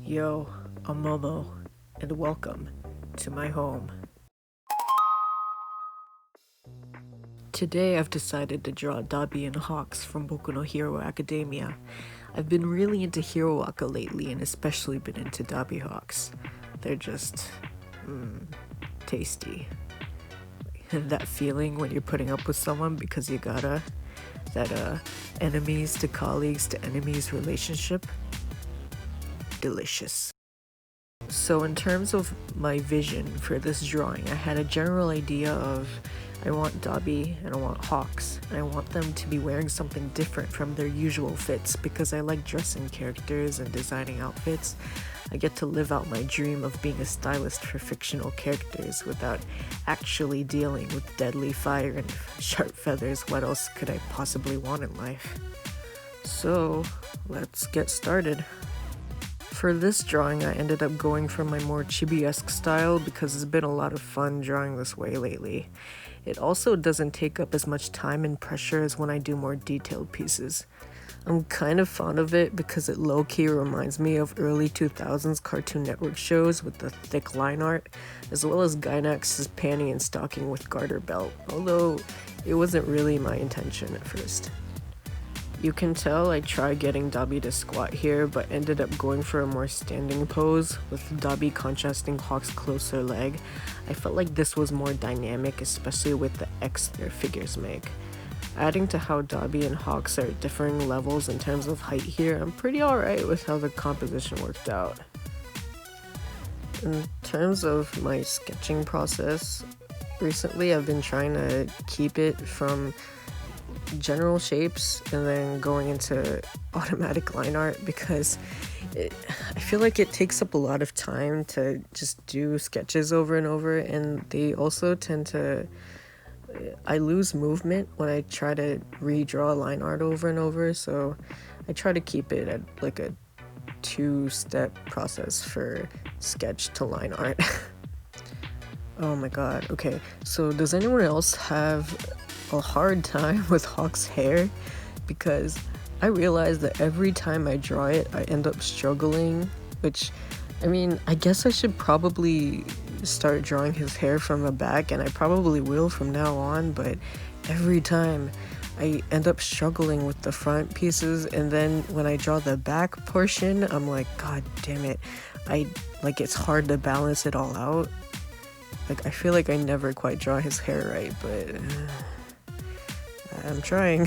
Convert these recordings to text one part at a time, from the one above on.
Yo, I'm Momo, and welcome to my home. Today I've decided to draw DABI N HAWKS from Boku no Hero Academia. I've been really into heroaca lately, and especially been into DABI Hawks. They're just, tasty. That feeling when you're putting up with someone because you gotta, that enemies to colleagues to enemies relationship. Delicious. So in terms of my vision for this drawing, I had a general idea of I want DABI and I want Hawks, and I want them to be wearing something different from their usual fits because I like dressing characters and designing outfits. I get to live out my dream of being a stylist for fictional characters without actually dealing with deadly fire and sharp feathers. What else could I possibly want in life? So let's get started. For this drawing, I ended up going for my more chibi-esque style because it's been a lot of fun drawing this way lately. It also doesn't take up as much time and pressure as when I do more detailed pieces. I'm kind of fond of it because it low-key reminds me of early 2000s Cartoon Network shows with the thick line art, as well as Gainax's panty and stocking with garter belt, although it wasn't really my intention at first. You can tell I tried getting DABI to squat here, but ended up going for a more standing pose, with DABI contrasting Hawk's closer leg. I felt like this was more dynamic, especially with the X their figures make. Adding to how DABI and Hawks are at differing levels in terms of height here, I'm pretty alright with how the composition worked out. In terms of my sketching process, recently I've been trying to keep it from general shapes and then going into automatic line art because I feel like it takes up a lot of time to just do sketches over and over, and they also tend to I lose movement when I try to redraw line art over and over, so I try to keep it at like a 2-step process for sketch to line art. Oh my god, okay, so does anyone else have a hard time with Hawk's hair? Because I realize that every time I draw it, I end up struggling, which, I mean, I guess I should probably start drawing his hair from the back, and I probably will from now on, but every time I end up struggling with the front pieces, and then when I draw the back portion, I'm like, god damn it, it's hard to balance it all out. Like, I feel like I never quite draw his hair right, but I'm trying.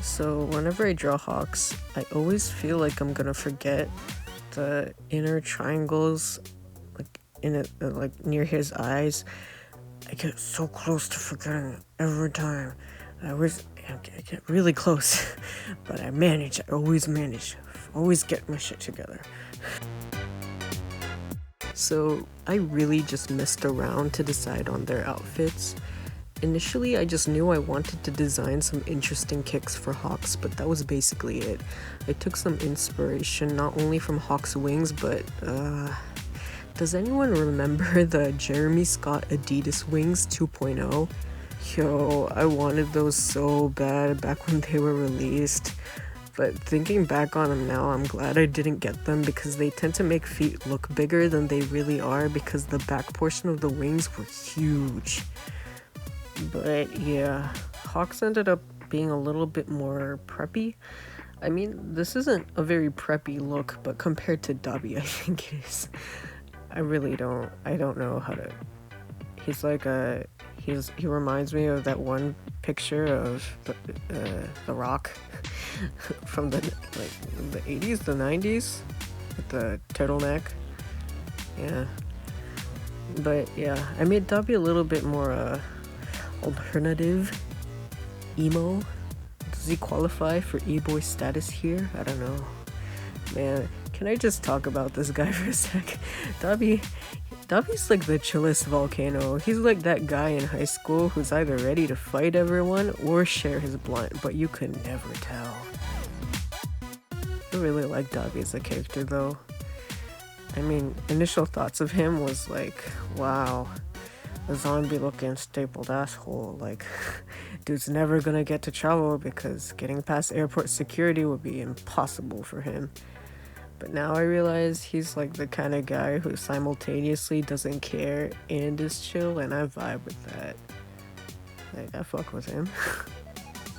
So whenever I draw Hawks, I always feel like I'm gonna forget the inner triangles, like near his eyes. I get so close to forgetting it every time. I get really close, but I always manage, always get my shit together. So I really just messed around to decide on their outfits. Initially, I just knew I wanted to design some interesting kicks for Hawks, but that was basically it. I took some inspiration not only from Hawk's wings, but does anyone remember the Jeremy Scott Adidas Wings 2.0? Yo, I wanted those so bad back when they were released. But thinking back on them now, I'm glad I didn't get them because they tend to make feet look bigger than they really are because the back portion of the wings were huge. But yeah, Hawks ended up being a little bit more preppy. I mean, this isn't a very preppy look, but compared to DABI, I think it is. I don't know how to... He reminds me of that one picture of the Rock from the 80s, the 90s, with the turtleneck. Yeah. But yeah, I made DABI a little bit more alternative, emo. Does he qualify for e-boy status here? I don't know. Man, can I just talk about this guy for a sec? DABI's like the chillest volcano. He's like that guy in high school who's either ready to fight everyone or share his blunt, but you could never tell. I really like DABI as a character though. I mean, initial thoughts of him was like, wow, a zombie looking stapled asshole. Like, dude's never gonna get to travel because getting past airport security would be impossible for him. But now I realize he's like the kind of guy who simultaneously doesn't care and is chill, and I vibe with that. Like, I fuck with him.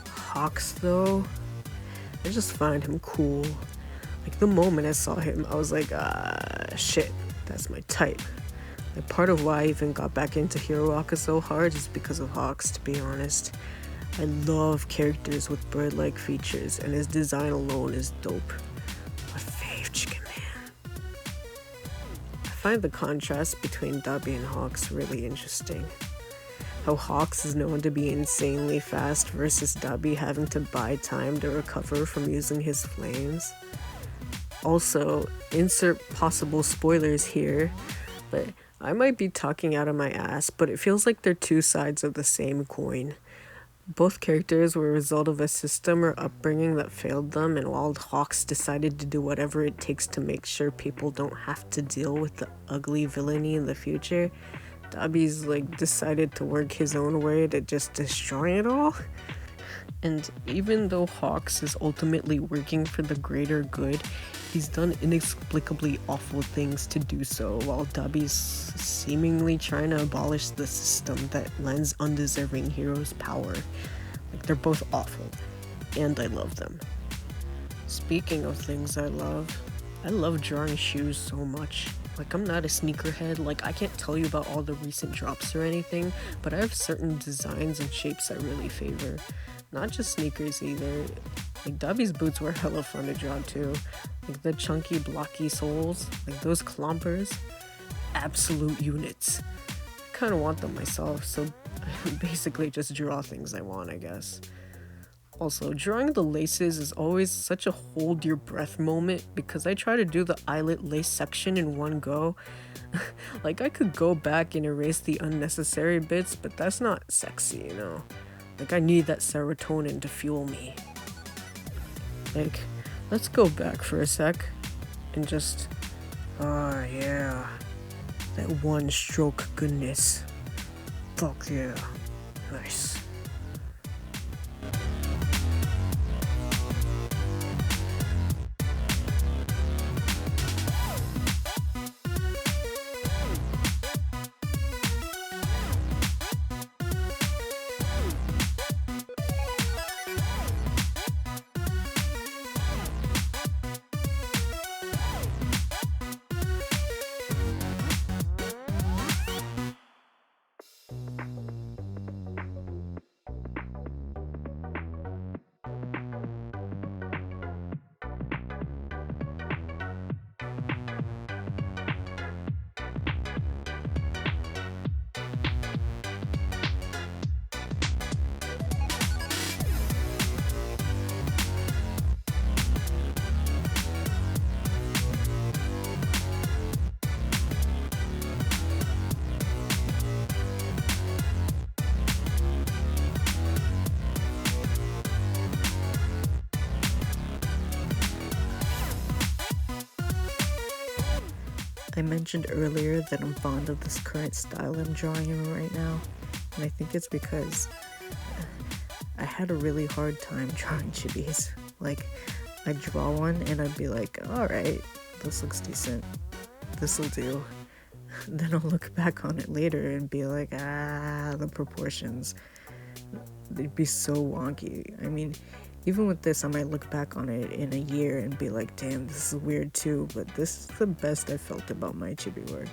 Hawks, though, I just find him cool. Like, the moment I saw him, I was like, shit, that's my type. Like, part of why I even got back into heroaca so hard is because of Hawks, to be honest. I love characters with bird-like features, and his design alone is dope. My fave chicken man. I find the contrast between DABI and Hawks really interesting. How Hawks is known to be insanely fast versus DABI having to buy time to recover from using his flames. Also, insert possible spoilers here, but I might be talking out of my ass, but it feels like they're two sides of the same coin. Both characters were a result of a system or upbringing that failed them, and while Hawks decided to do whatever it takes to make sure people don't have to deal with the ugly villainy in the future, DABI's decided to work his own way to just destroy it all. And even though Hawks is ultimately working for the greater good, he's done inexplicably awful things to do so, while DABI's seemingly trying to abolish the system that lends undeserving heroes power. Like, they're both awful, and I love them. Speaking of things I love drawing shoes so much. Like, I'm not a sneakerhead, like, I can't tell you about all the recent drops or anything, but I have certain designs and shapes I really favor. Not just sneakers either. Like, DABI's boots were hella fun to draw too. Like, the chunky, blocky soles, like those clompers, absolute units. I kinda want them myself, so I basically just draw things I want, I guess. Also, drawing the laces is always such a hold your breath moment because I try to do the eyelet lace section in one go. Like, I could go back and erase the unnecessary bits, but that's not sexy, you know? Like, I need that serotonin to fuel me. Like, let's go back for a sec and just, yeah, that one stroke goodness. Fuck yeah, nice. I mentioned earlier that I'm fond of this current style I'm drawing in right now, and I think it's because I had a really hard time drawing chibis. Like, I'd draw one and I'd be like, alright, this looks decent, this'll do. Then I'll look back on it later and be like, the proportions, they'd be so wonky. I mean, even with this, I might look back on it in a year and be like, damn, this is weird too, but this is the best I felt about my chibi work.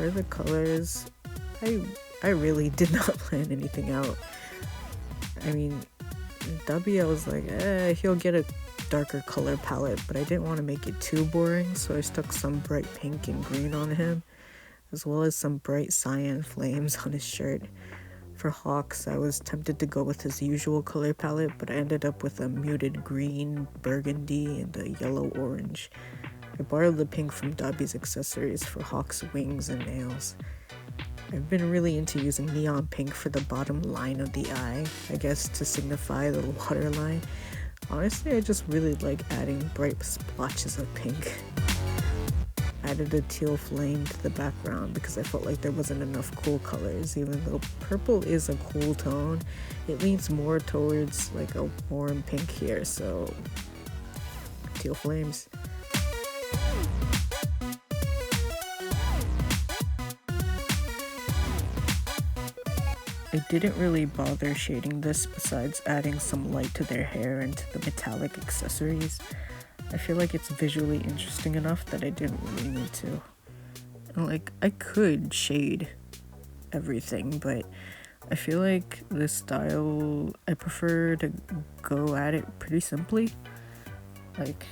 For the colors, I really did not plan anything out. I mean, W, I was like, he'll get a darker color palette, but I didn't want to make it too boring, so I stuck some bright pink and green on him, as well as some bright cyan flames on his shirt. For Hawks, I was tempted to go with his usual color palette, but I ended up with a muted green, burgundy, and a yellow-orange. I borrowed the pink from DABI's accessories for Hawks' wings and nails. I've been really into using neon pink for the bottom line of the eye, I guess to signify the waterline. Honestly, I just really like adding bright splotches of pink. Added a teal flame to the background because I felt like there wasn't enough cool colors. Even though purple is a cool tone, it leans more towards like a warm pink here, so teal flames. I didn't really bother shading this besides adding some light to their hair and to the metallic accessories. I feel like it's visually interesting enough that I didn't really need to. And like, I could shade everything, but I feel like this style, I prefer to go at it pretty simply. Like,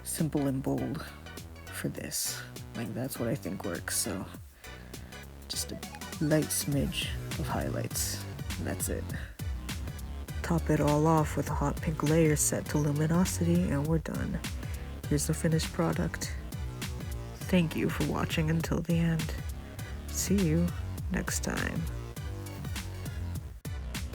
simple and bold for this. Like, that's what I think works, so just a light smidge of highlights, and that's it. Top it all off with a hot pink layer set to luminosity, and we're done. Here's the finished product. Thank you for watching until the end. See you next time.